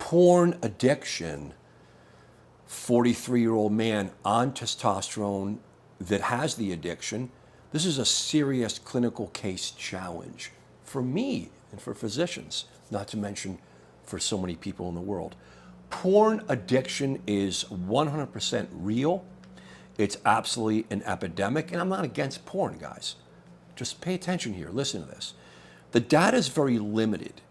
porn addiction, 43-year-old man on testosterone that has the addiction, this is a serious clinical case challenge for me and for physicians, not to mention for so many people in the world. Porn addiction is 100% real. It's absolutely an epidemic, and I'm not against porn, guys. Just pay attention here, listen to this. The data is very limited,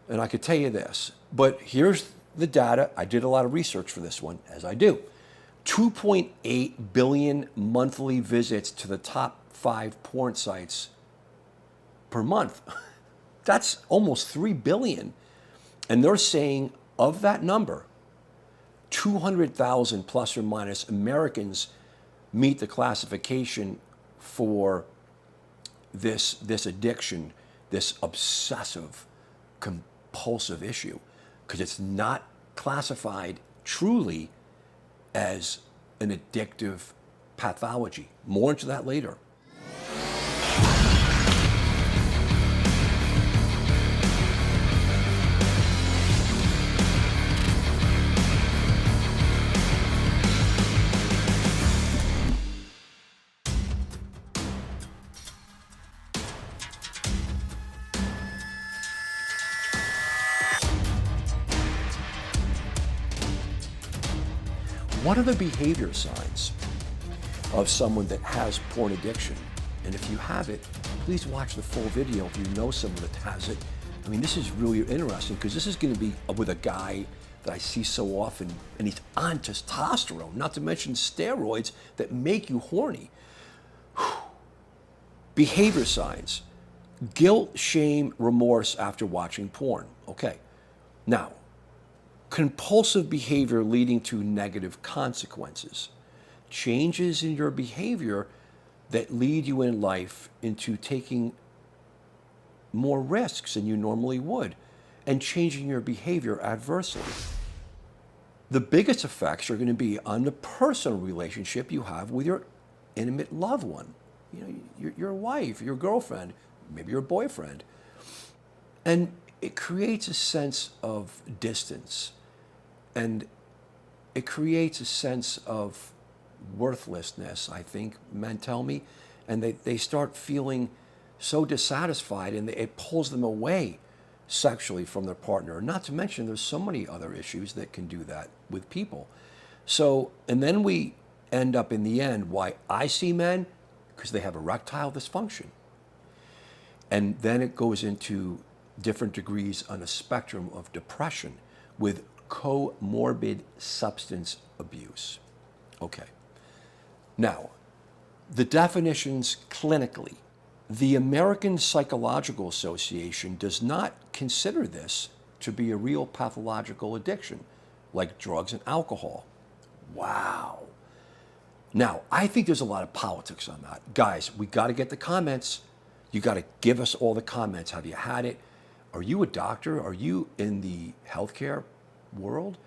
and I could tell you this, but here's the data. I did a lot of research for this one, as I do. 2.8 billion monthly visits to the top 5 porn sites per month. That's almost 3 billion. And they're saying of that number, 200,000 plus or minus Americans meet the classification for this addiction, this obsessive compulsive issue, because it's not classified truly as an addictive pathology. More into that later. What are the behavior signs of someone that has porn addiction? And if you have it, please watch the full video if you know someone that has it. I mean, this is really interesting because this is going to be with a guy that I see so often, and he's on testosterone, not to mention steroids that make you horny. Behavior signs: guilt, shame, remorse after watching porn. Okay. Now, compulsive behavior leading to negative consequences. Changes in your behavior that lead you in life into taking more risks than you normally would and changing your behavior adversely. The biggest effects are going to be on the personal relationship you have with your intimate loved one. You know, your wife, your girlfriend, maybe your boyfriend. And it creates a sense of distance. And it creates a sense of worthlessness, I think men tell me, and they start feeling so dissatisfied, and it pulls them away sexually from their partner. Not to mention there's so many other issues that can do that with people. So, and then we end up in the end, why I see men, because they have erectile dysfunction. And then it goes into different degrees on a spectrum of depression with comorbid substance abuse. Okay. Now, the definitions clinically. The American Psychological Association does not consider this to be a real pathological addiction, like drugs and alcohol. Wow. Now, I think there's a lot of politics on that. Guys, we got to get the comments. You got to give us all the comments. Have you had it? Are you a doctor? Are you in the healthcare world?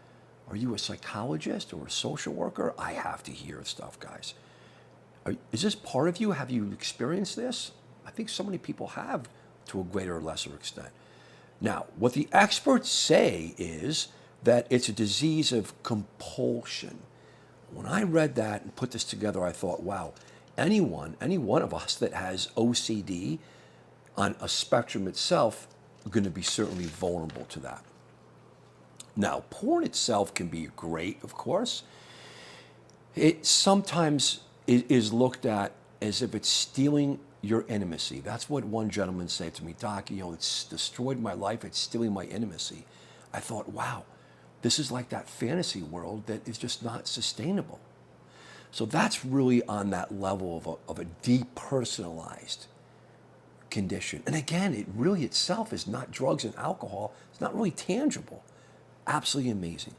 Are you a psychologist or a social worker? I have to hear stuff, guys. Is this part of you? Have you experienced this? I think so many people have to a greater or lesser extent. Now, what the experts say is that it's a disease of compulsion. When I read that and put this together, I thought, wow, any one of us that has OCD on a spectrum itself are going to be certainly vulnerable to that. Now, porn itself can be great, of course. It sometimes is looked at as if it's stealing your intimacy. That's what one gentleman said to me, Doc, you know, it's destroyed my life, it's stealing my intimacy. I thought, wow, this is like that fantasy world that is just not sustainable. So that's really on that level of a depersonalized condition. And again, it really itself is not drugs and alcohol. It's not really tangible. Absolutely amazing.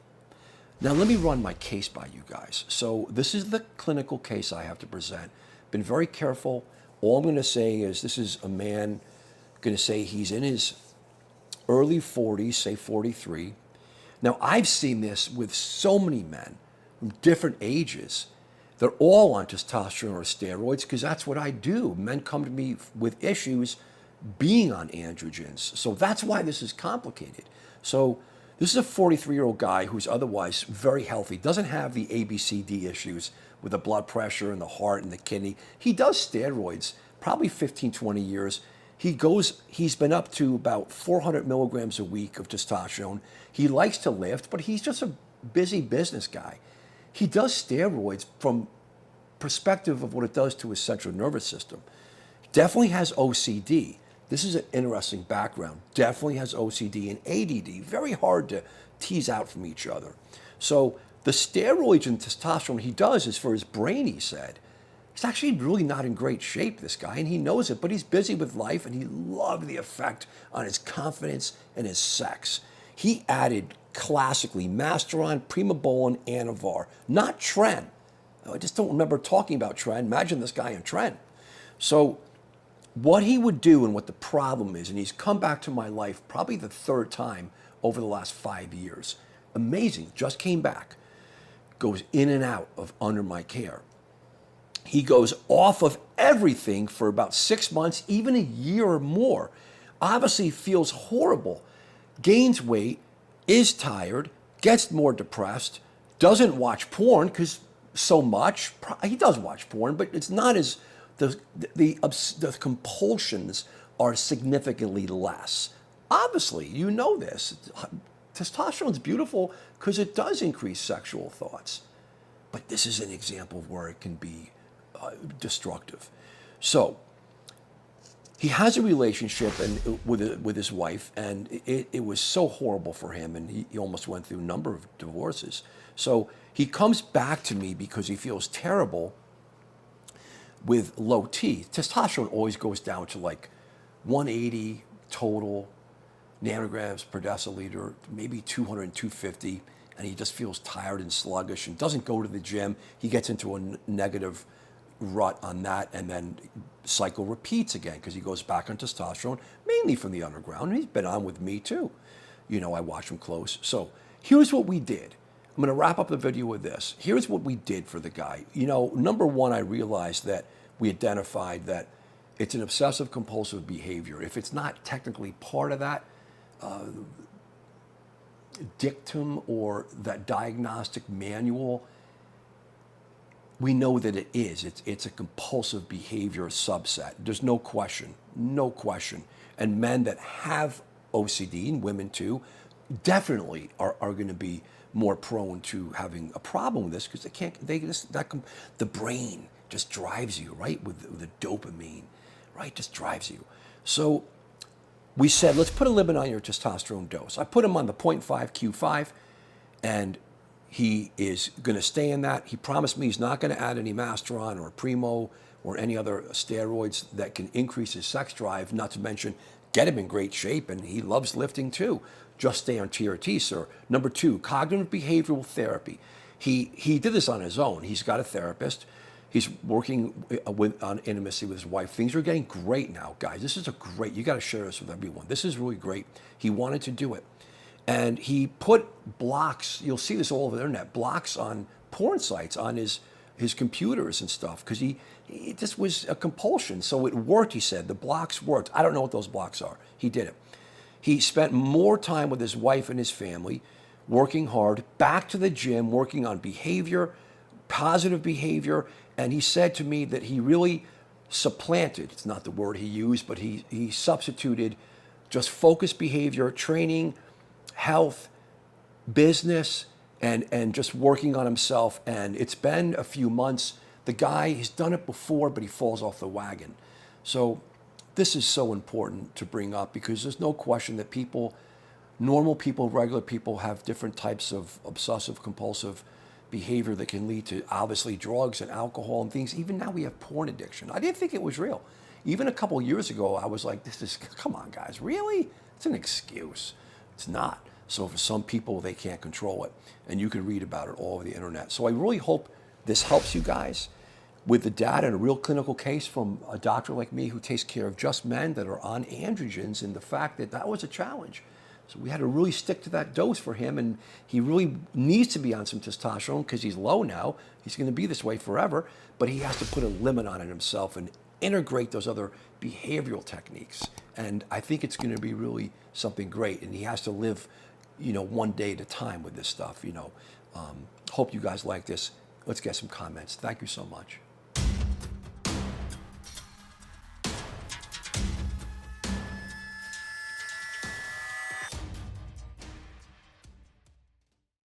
Now let me run my case by you guys. So this is the clinical case I have to present. Been very careful. All I'm going to say is this is a man, going to say he's in his early 40s, say 43. Now I've seen this with so many men from different ages. They're all on testosterone or steroids because that's what I do. Men come to me with issues being on androgens. So that's why this is complicated. So This is a 43-year-old guy who's otherwise very healthy, doesn't have the ABCD issues with the blood pressure and the heart and the kidney. He does steroids, probably 15, 20 years. He's been up to about 400 milligrams a week of testosterone. He likes to lift, but he's just a busy business guy. He does steroids from perspective of what it does to his central nervous system. Definitely has OCD. This is an interesting background. Definitely has OCD and ADD. Very hard to tease out from each other. So the steroids and testosterone he does is for his brain, he said. He's actually really not in great shape, this guy, and he knows it, but he's busy with life, and he loved the effect on his confidence and his sex. He added classically Masteron, Primobolan, Anavar, not Tren. I just don't remember talking about Tren. Imagine this guy in Tren. So what he would do and what the problem is, and he's come back to my life probably the third time over the last 5 years. Amazing, just came back. Goes in and out of under my care. He goes off of everything for about 6 months, even a year or more. Obviously feels horrible, gains weight, is tired, gets more depressed, doesn't watch porn because so much. He does watch porn, but it's not as, the compulsions are significantly less. Obviously, you know this. Testosterone is beautiful because it does increase sexual thoughts. But this is an example of where it can be destructive. So he has a relationship with his wife, and it was so horrible for him, and he almost went through a number of divorces. So he comes back to me because he feels terrible with low T. Testosterone always goes down to like 180 total nanograms per deciliter, maybe 200 250, and he just feels tired and sluggish and doesn't go to the gym. He gets into a negative rut on that, and then cycle repeats again because he goes back on testosterone, mainly from the underground. And he's been on with me too. You know, I watch him close. So here's what we did. I'm going to wrap up the video with this. Here's what we did for the guy. You know, number one, I realized that we identified that it's an obsessive compulsive behavior. If it's not technically part of that dictum or that diagnostic manual, we know that it is. It's a compulsive behavior subset. There's no question, no question. And men that have OCD, and women too, definitely are going to be more prone to having a problem with this because the brain just drives you, right, with the dopamine, right, just drives you. So we said, let's put a limit on your testosterone dose. I put him on the 0.5 Q5, and he is going to stay in that. He promised me he's not going to add any Masteron or Primo or any other steroids that can increase his sex drive, not to mention get him in great shape, and he loves lifting too. Just stay on TRT, sir. Number two, cognitive behavioral therapy. He did this on his own. He's got a therapist. He's working on intimacy with his wife. Things are getting great now, guys. This is you got to share this with everyone. This is really great. He wanted to do it. And he put blocks, you'll see this all over the internet, blocks on porn sites, on his computers and stuff, because this was a compulsion. So it worked, he said. The blocks worked. I don't know what those blocks are. He did it. He spent more time with his wife and his family, working hard, back to the gym, working on behavior, positive behavior. And he said to me that he really supplanted, it's not the word he used, but he substituted just focused behavior, training, health, business, and just working on himself. And it's been a few months. The guy, he's done it before, but he falls off the wagon. So this is so important to bring up because there's no question that people, normal people, regular people, have different types of obsessive compulsive behavior that can lead to obviously drugs and alcohol and things. Even now we have porn addiction. I didn't think it was real. Even a couple of years ago, I was like, come on guys, really? It's an excuse. It's not. So for some people, they can't control it. And you can read about it all over the internet. So I really hope this helps you guys with the data and a real clinical case from a doctor like me who takes care of just men that are on androgens, and the fact that that was a challenge. So we had to really stick to that dose for him, and he really needs to be on some testosterone because he's low now. He's going to be this way forever, but he has to put a limit on it himself and integrate those other behavioral techniques. And I think it's going to be really something great, and he has to live one day at a time with this stuff. Hope you guys like this. Let's get some comments. Thank you so much.